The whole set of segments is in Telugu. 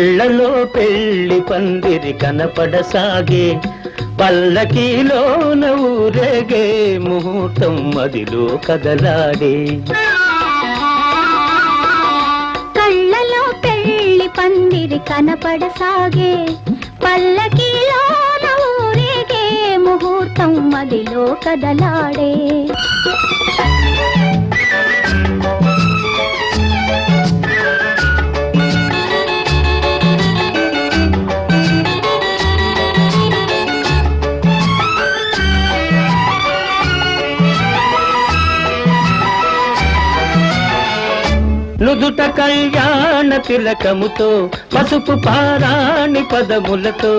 కళ్ళలో పెళ్లి పందిరి కనపడసాగే, పల్లకీలోన ఊరేగే ముహూర్తం మదిలో కదలాడే. కళ్ళలో పెళ్లి పందిరి కనపడసాగే, పల్లకీలోన ఊరేగే ముహూర్తం మదిలో కదలాడే. నుదుట కళ్యాణ తిలకముతో, పసుపు పారాణి పదములతో,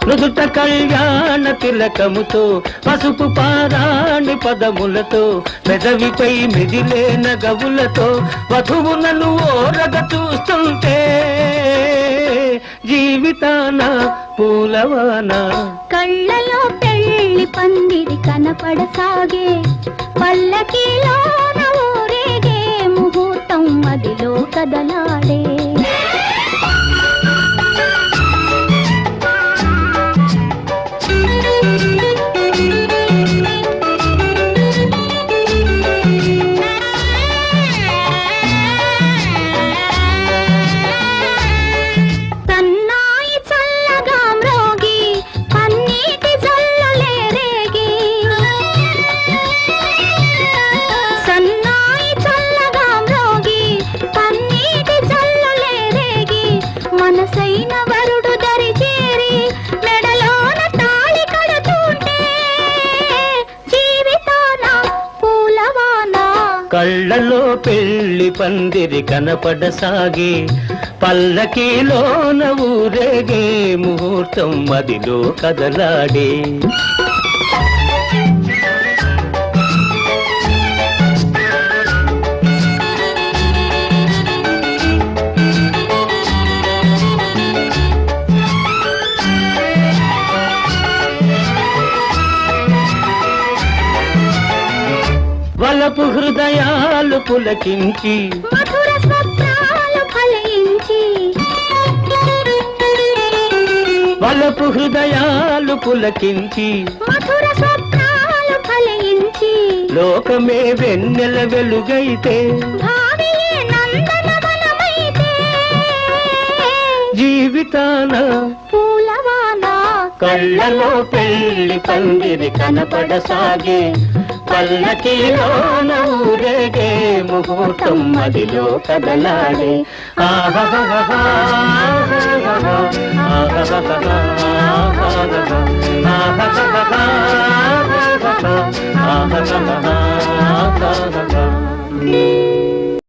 నుదుట కళ్యాణ తిలకముతో, పసుపు పారాణి పదములతో, పెదవిపై మిదిలే నగవులతో వధువునను ఓరగ చూస్తుంటే జీవితాన పూలవాన. కళ్ళలో పెళ్లి పందిరి కనపడసాగే, పల్లకీలోన ఊరేగే ముహూర్తం మదిలో కదలాడే. మనసైన వరుడు దరి చేరి మెడలోన తాళి కడుతుంటే జీవితాన పూలవాన. కళ్ళలో పెళ్లి పందిరి కనపడసాగే, పల్లకీలోన ఊరేగే ముహూర్తం మదిలో కదలాడే. వలపు హృదయాలు పులకించి, మధుర స్వప్నాలు ఫలించి, వలపు హృదయాలు పులకించి, మధుర స్వప్నాలు ఫలించి, లోకమే వెన్నెల వెలుగైతే, భావియే నందనవనమైతే జీవితాన పూలవాన. కళ్ళలో పెళ్లి పందిరి కనపడసాగే, పల్లకీలోన ఊరేగే ముహూర్తం మదిలో కదలాడే. ఆహాహా ఆహాహా